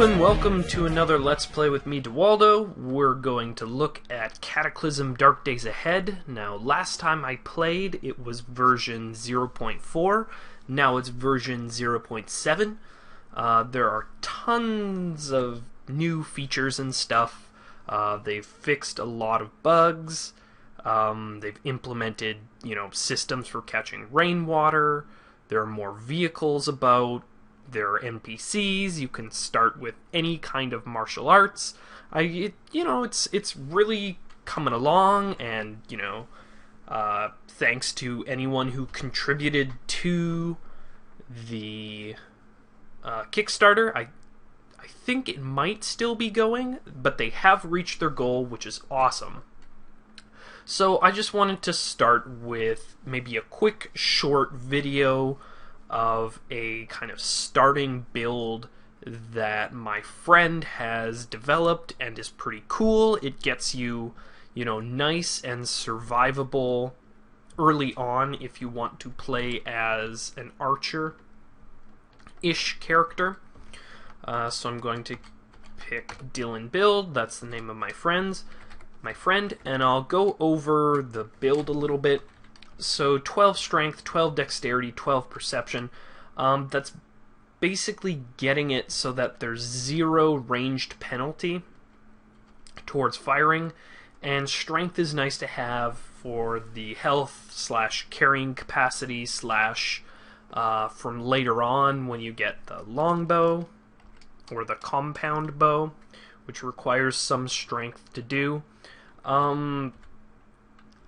And welcome to another Let's Play with me, Dewaldo. We're going to look at Cataclysm Dark Days Ahead. Now, last time I played, it was version 0.4. Now it's version 0.7. There are tons of new features and stuff. They've fixed a lot of bugs. They've implemented, systems for catching rainwater. There are more vehicles about. There are NPCs. You can start with any kind of martial arts. It's really coming along, and thanks to anyone who contributed to the Kickstarter, I think it might still be going, but they have reached their goal, which is awesome. So I just wanted to start with maybe a quick short video of a kind of starting build that my friend has developed and is pretty cool. It gets you, nice and survivable early on if you want to play as an archer-ish character. So I'm going to pick Dylan Build. That's the name of my friend, and I'll go over the build a little bit. So 12 strength, 12 dexterity, 12 perception. That's basically getting it so that there's 0 ranged penalty towards firing, and strength is nice to have for the health / carrying capacity / from later on when you get the longbow or the compound bow, which requires some strength to do.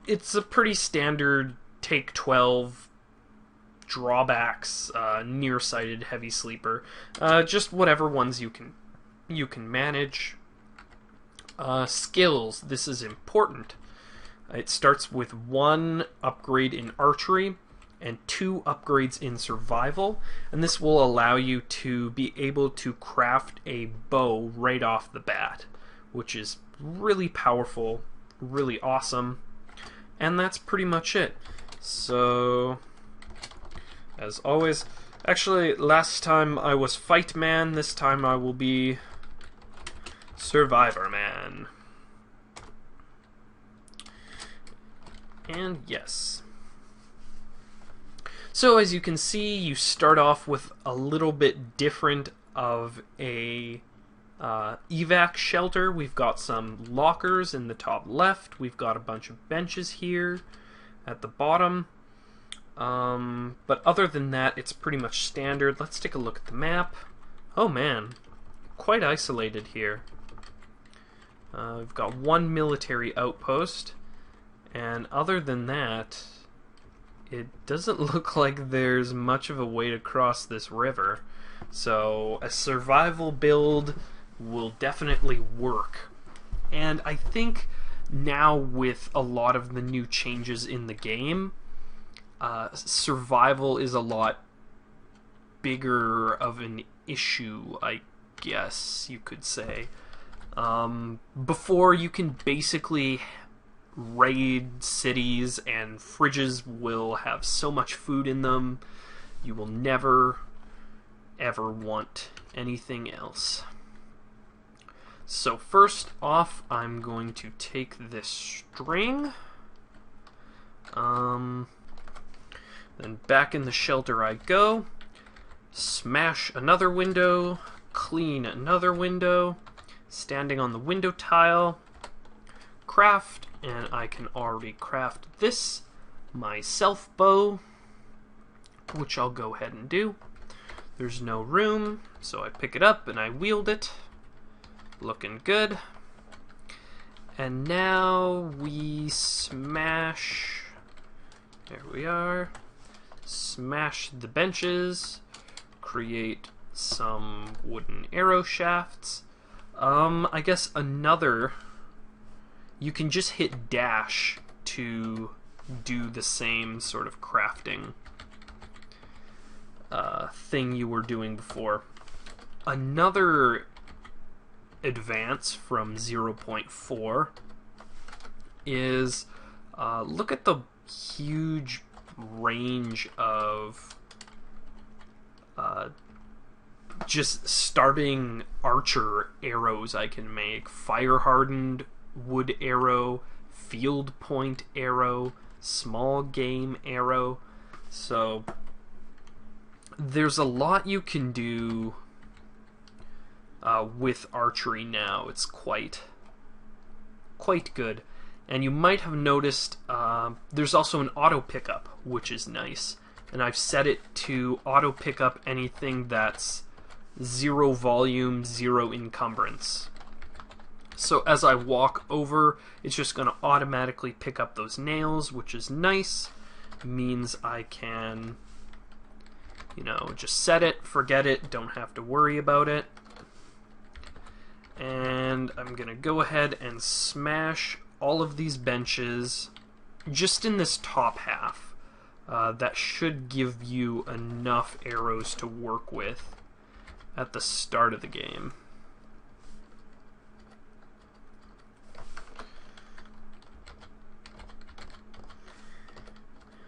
It's a pretty standard take 12 drawbacks, nearsighted, heavy sleeper, just whatever ones you can manage. Skills, this is important. It starts with 1 upgrade in archery and 2 upgrades in survival, and this will allow you to be able to craft a bow right off the bat, which is really powerful, really awesome. And that's pretty much it. So, as always, actually, last time I was Fight Man, this time I will be Survivor Man. And yes. So, as you can see, you start off with a little bit different of a evac shelter. We've got some lockers in the top left. We've got a bunch of benches here at the bottom. But other than that, it's pretty much standard. Let's take a look at the map. Oh man, quite isolated here. We've got 1 military outpost, and other than that, it doesn't look like there's much of a way to cross this river. So a survival build will definitely work. And I think now with a lot of the new changes in the game, survival is a lot bigger of an issue, I guess you could say. Before, you can basically raid cities and fridges will have so much food in them, you will never ever want anything else. So first off, I'm going to take this string. Then back in the shelter I go. Smash another window. Clean another window. Standing on the window tile. Craft, and I can already craft this, my self bow, which I'll go ahead and do. There's no room, so I pick it up and I wield it. Looking good. And now we smash, there we are, smash the benches, create some wooden arrow shafts. I guess another, you can just hit dash to do the same sort of crafting thing you were doing before. Another advance from 0.4 is look at the huge range of just starting archer arrows I can make. Fire hardened wood arrow, field point arrow, small game arrow. So there's a lot you can do with archery now. It's quite good. And you might have noticed there's also an auto pickup, which is nice. And I've set it to auto pickup anything that's 0 volume, 0 encumbrance. So as I walk over, it's just going to automatically pick up those nails, which is nice. It means I can, just set it, forget it, don't have to worry about it. And I'm going to go ahead and smash all of these benches just in this top half. That should give you enough arrows to work with at the start of the game.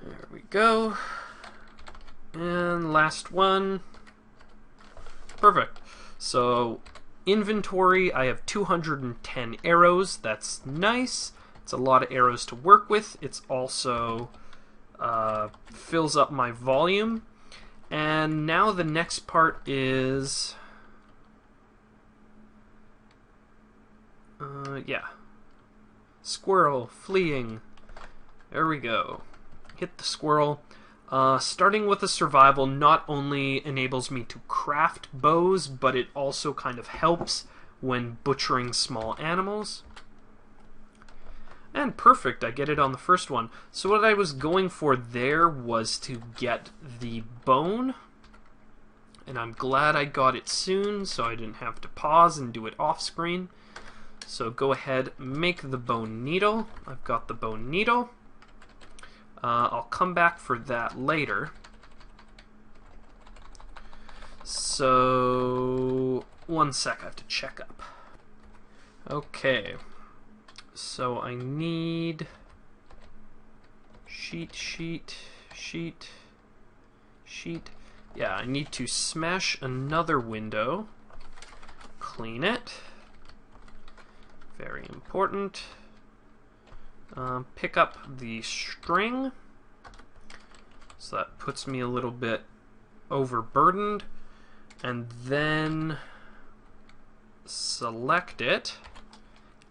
There we go. And last one. Perfect. So inventory, I have 210 arrows. That's nice. It's a lot of arrows to work with. It's also fills up my volume. And now the next part is squirrel fleeing. There we go. Hit the squirrel. Starting with a survival not only enables me to craft bows, but it also kind of helps when butchering small animals. And perfect, I get it on the first one. So what I was going for there was to get the bone, and I'm glad I got it soon so I didn't have to pause and do it off screen. So go ahead, make the bone needle. I've got the bone needle. I'll come back for that later. So, one sec, I have to check up. Okay. So I need sheet. Yeah, I need to smash another window. Clean it. Very important. Pick up the string. So that puts me a little bit overburdened. And then select it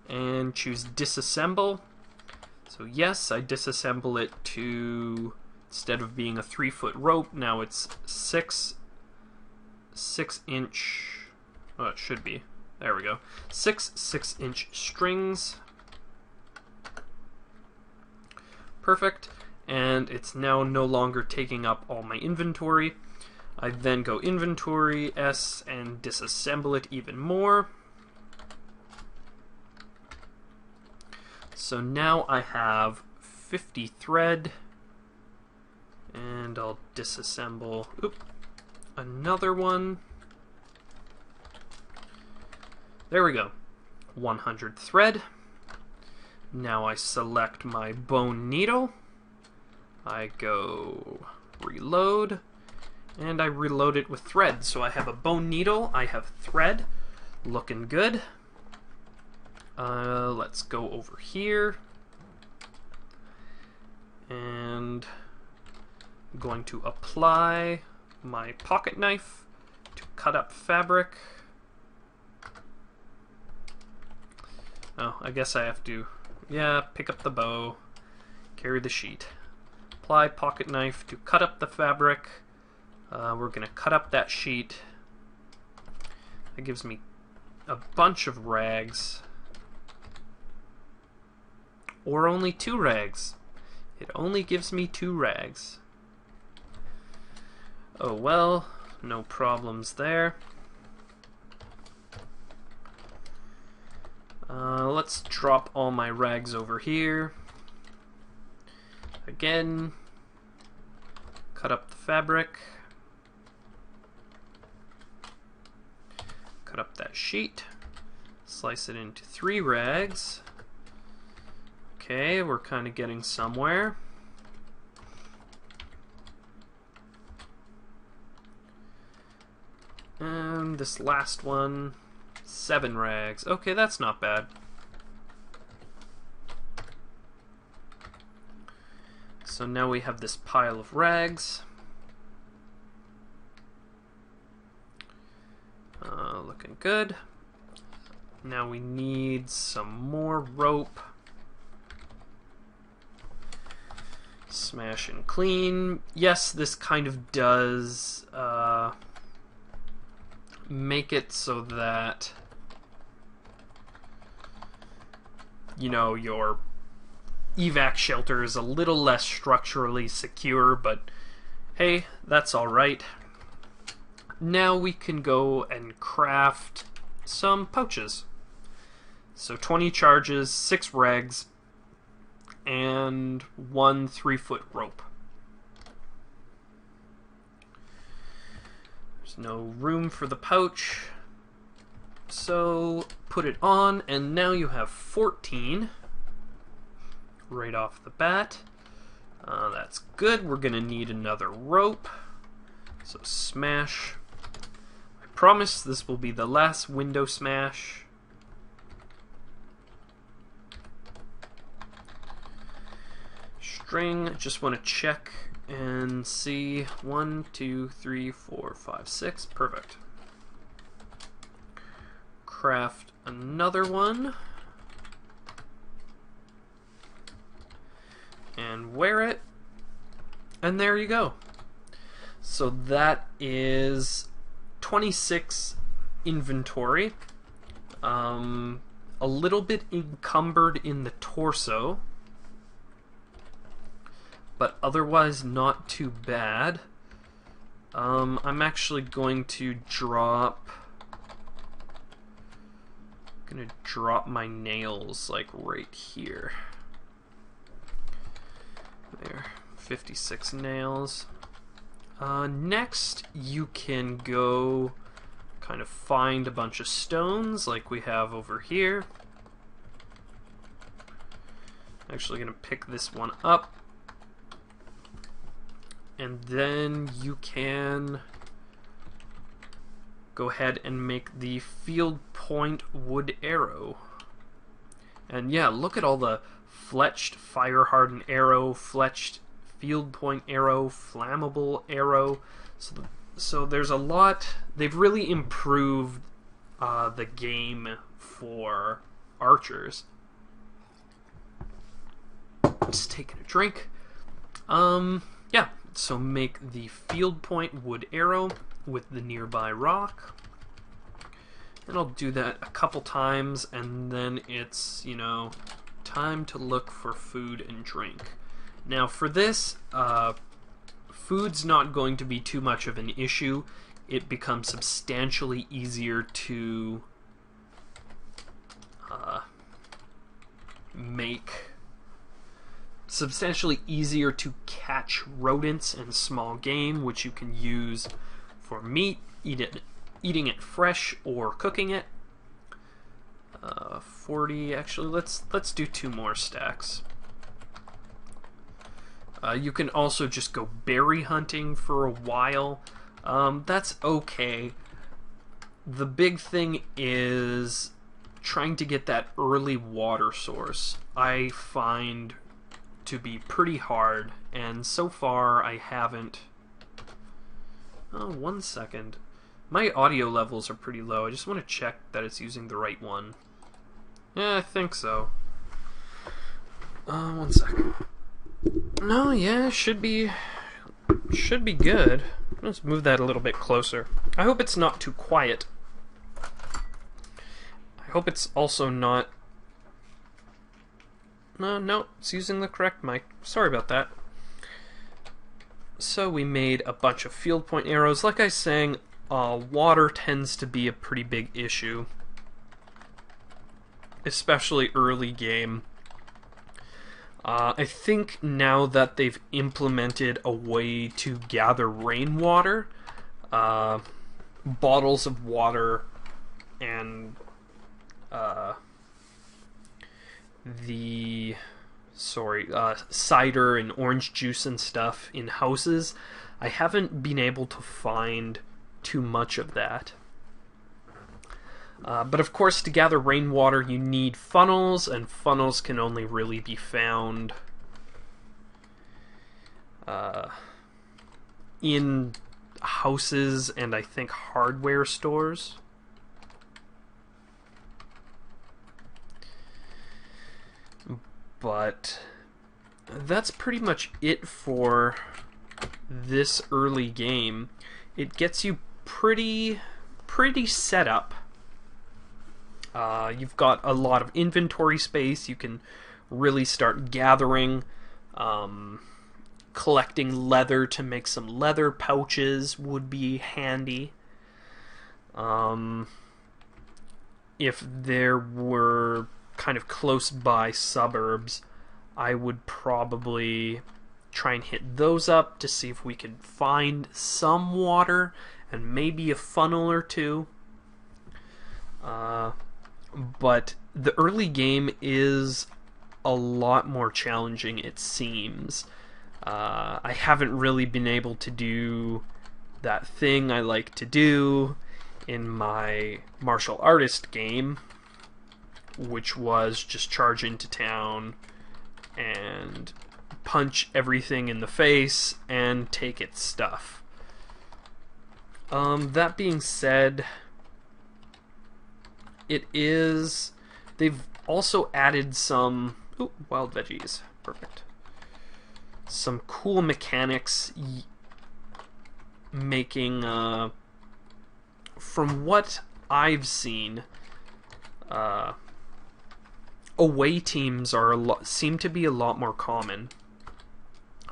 and choose disassemble. So yes, I disassemble it to, instead of being a 3-foot rope, now it's 6 inch, oh, it should be, there we go, 6-inch strings. Perfect, and it's now no longer taking up all my inventory. I then go inventory, S, and disassemble it even more. So now I have 50 thread, and I'll disassemble another one. There we go, 100 thread. Now I select my bone needle, I go reload, and I reload it with thread. So I have a bone needle, I have thread, looking good. Let's go over here, and I'm going to apply my pocket knife to cut up fabric. Oh, I guess I have to, pick up the bow, carry the sheet. Apply pocket knife to cut up the fabric. We're going to cut up that sheet. That gives me a bunch of rags. Or only 2 rags. It only gives me 2 rags. Oh well, no problems there. Let's drop all my rags over here. Again, cut up the fabric. Cut up that sheet. Slice it into 3 rags. Okay, we're kind of getting somewhere. And this last one, 7 rags. Okay, that's not bad. So now we have this pile of rags. Looking good. Now we need some more rope. Smash and clean. Yes, this kind of does make it so that, you know, your evac shelter is a little less structurally secure, but hey, that's alright. Now we can go and craft some pouches. So 20 charges, 6 rags, and 1 3-foot rope. There's no room for the pouch, so put it on, and now you have 14 right off the bat. That's good. We're gonna need another rope, so smash. I promise this will be the last window smash. String, just want to check and see. 1, 2, 3, 4, 5, 6. Perfect. Craft another one. And wear it. And there you go. So that is 26 inventory. A little bit encumbered in the torso, but otherwise not too bad. I'm actually going to drop my nails like right here. There, 56 nails. Next, you can go kind of find a bunch of stones like we have over here. Actually gonna pick this one up. And then you can go ahead and make the field point wood arrow. And yeah, look at all the fletched fire hardened arrow, fletched field point arrow, flammable arrow. So there's a lot. They've really improved the game for archers. Just taking a drink. Yeah. So make the field point wood arrow with the nearby rock. And I'll do that a couple times, and then it's, you know, time to look for food and drink. Now for this, food's not going to be too much of an issue. It becomes substantially easier to catch rodents and small game, which you can use for meat, eating it fresh or cooking it. 40, actually, let's do 2 more stacks. You can also just go berry hunting for a while. That's okay. The big thing is trying to get that early water source. I find to be pretty hard, and so far I haven't. Oh, 1 second. My audio levels are pretty low. I just want to check that it's using the right one. Yeah, I think so. 1 second. No, yeah, should be good. Let's move that a little bit closer. I hope it's not too quiet. I hope it's also not... No, it's using the correct mic. Sorry about that. So we made a bunch of field point arrows. Like I was saying, water tends to be a pretty big issue, especially early game. I think now that they've implemented a way to gather rainwater, bottles of water and cider and orange juice and stuff in houses, I haven't been able to find too much of that. But of course, to gather rainwater, you need funnels, and funnels can only really be found in houses and I think hardware stores. But that's pretty much it for this early game. It gets you pretty set up. You've got a lot of inventory space. You can really start gathering, collecting leather to make some leather pouches would be handy. If there were kind of close by suburbs, I would probably try and hit those up to see if we could find some water and maybe a funnel or two. But the early game is a lot more challenging, it seems. I haven't really been able to do that thing I like to do in my martial artist game, which was just charge into town and punch everything in the face and take its stuff. That being said, they've also added some wild veggies. Perfect. Some cool mechanics making, from what I've seen, away teams seem to be a lot more common.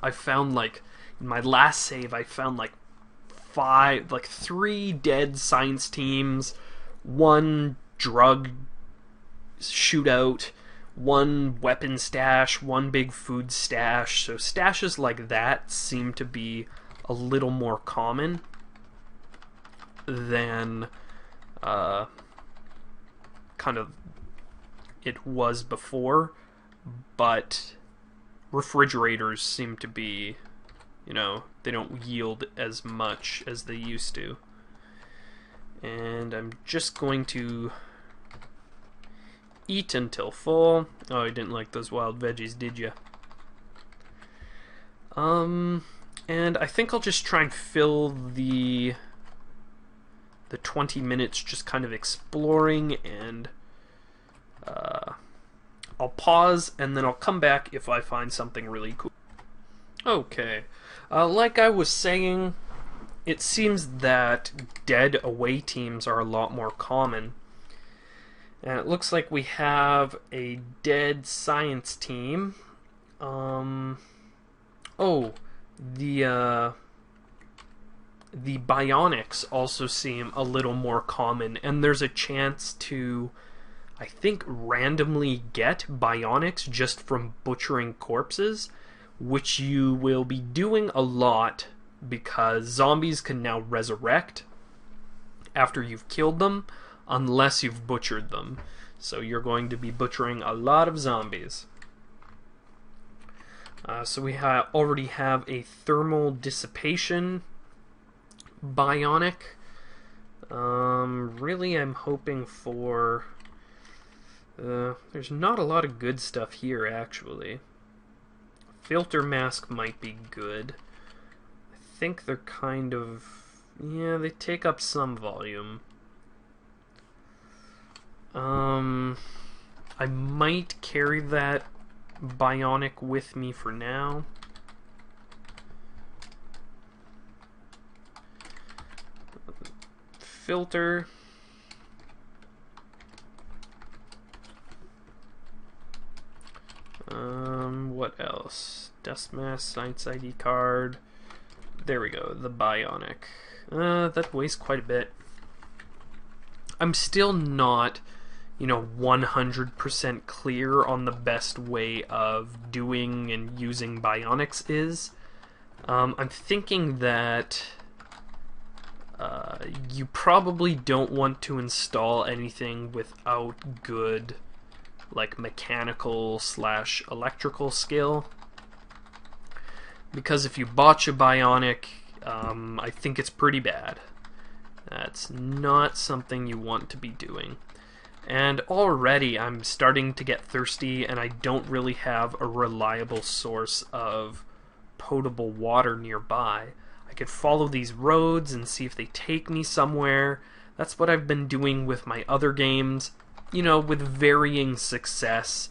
I found, like, in my last save, I found like 3 dead science teams, 1 drug shootout, 1 weapon stash, 1 big food stash. So stashes like that seem to be a little more common than kind of it was before, but refrigerators seem to be, they don't yield as much as they used to. And I'm just going to eat until full. Oh, you didn't like those wild veggies, did you? And I think I'll just try and fill the 20 minutes just kind of exploring, and I'll pause and then I'll come back if I find something really cool. Okay, like I was saying, it seems that dead away teams are a lot more common. And it looks like we have a dead science team. The bionics also seem a little more common, and there's a chance to, I think, randomly get bionics just from butchering corpses, which you will be doing a lot because zombies can now resurrect after you've killed them, unless you've butchered them. So you're going to be butchering a lot of zombies. So we already have a thermal dissipation bionic. Really, I'm hoping for... there's not a lot of good stuff here, actually. Filter mask might be good. I think they're kind of... yeah, they take up some volume. I might carry that bionic with me for now. Filter. What else? Dust mask, science ID card. There we go, the bionic. That weighs quite a bit. I'm still not, 100% clear on the best way of doing and using bionics is. I'm thinking that you probably don't want to install anything without good, like, mechanical / electrical skill. Because if you botch a bionic, I think it's pretty bad. That's not something you want to be doing. And already I'm starting to get thirsty, and I don't really have a reliable source of potable water nearby. I could follow these roads and see if they take me somewhere. That's what I've been doing with my other games, with varying success.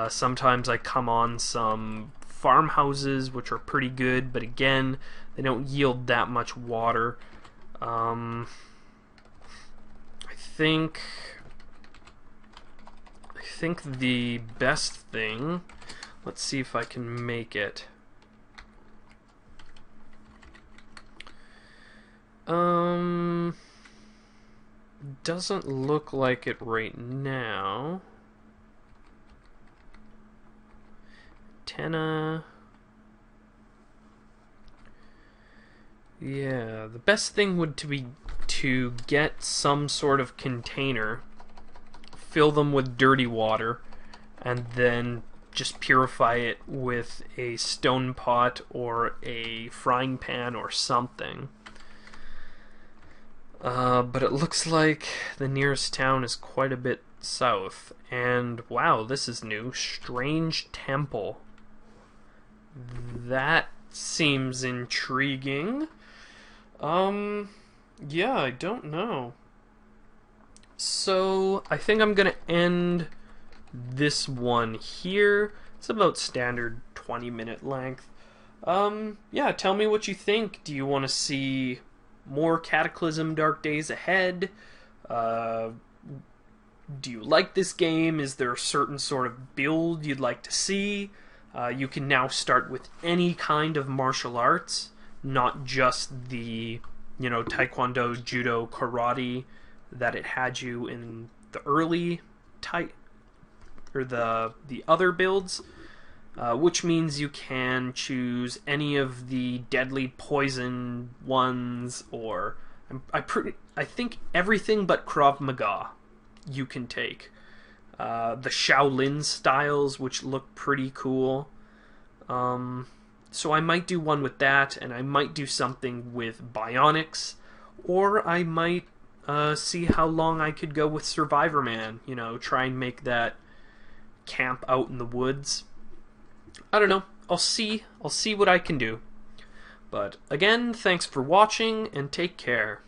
Sometimes I come on some farmhouses, which are pretty good, but again, they don't yield that much water. I think the best thing, let's see if I can make it. Doesn't look like it right now. Antenna. Yeah, the best thing would be to get some sort of container, fill them with dirty water, and then just purify it with a stone pot or a frying pan or something. But it looks like the nearest town is quite a bit south. And wow, this is new. Strange Temple. That seems intriguing. Yeah, I don't know. So, I think I'm gonna end this one here. It's about standard 20-minute length. Yeah, tell me what you think. Do you want to see more Cataclysm Dark Days Ahead? Do you like this game? Is there a certain sort of build you'd like to see? You can now start with any kind of martial arts, not just the, Taekwondo, Judo, Karate that it had you in the early the other builds, which means you can choose any of the deadly poison ones, or I think everything but Krav Maga you can take. The Shaolin styles, which look pretty cool. So I might do one with that, and I might do something with bionics, or I might see how long I could go with Survivor Man. Try and make that camp out in the woods. I don't know. I'll see what I can do. But again, thanks for watching, and take care.